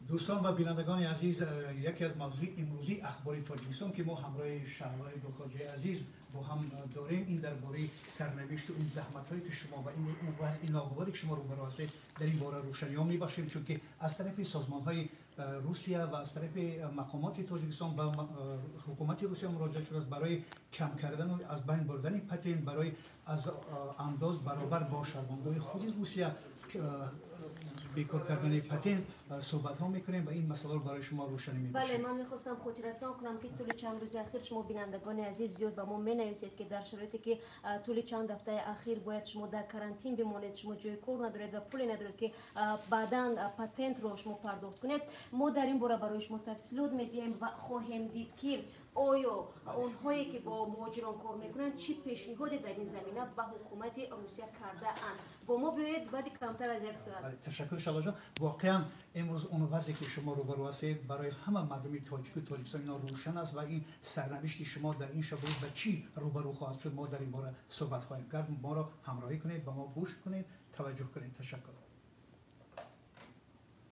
دوستان و بینندگان عزیز، یکی از موضوع امروزی اخبار تاجیکستان که ما همراه شهلا دوکاجی عزیز با هم داریم، این درباره سرنوشت و این زحمت‌هایی که شما و این وضع ناگواری که شما روبرو هستید در این باره روشنی می‌بخشیم، چون که از طرف سازمان‌های روسیه و از طرف مقامات تاجیکستان به حکومت روسیه مراجعه شده است برای کم کردن و از بین بردن پتن، برای از انداز برابر با شرمنده‌های خود روسیه بیکار کردن پتن صحبت ها میکنیم و این مسئله رو برای شما روشنی می‌بخشیم. بله، من میخواستم خاطر رسان کنم که طول چند روز اخیر شما بینندگان عزیز زیاد به ما مینویسید که در شرایطی که طول چند هفته اخیر باید شما در کرانتین بمانید، شما جای کار ندارید و پولی ندارید که بعداً پتنت رو شما پرداخت کنید. ما در این باره برای شما تفصیلات میدیم و خواهیم دید که آیا اونهایی که با مهاجران کار میکنن چی پیشنهادی در این زمینه به حکومت روسیه کرده اند. با ما بیایید بعد کمتر از یک ساعت. تشکر شلا جان. واقعا امروز اون وضعی که شما روبرو هستید برای همه مردم تاجیک و تاجیکستان اینا روشن است و این سرنوشت شما در این شرایط به چی روبرو خواهد شد. ما در این باره صحبت خواهیم کرد. ما را همراهی کنید، با ما گوش کنید، توجه کنید. تشکر.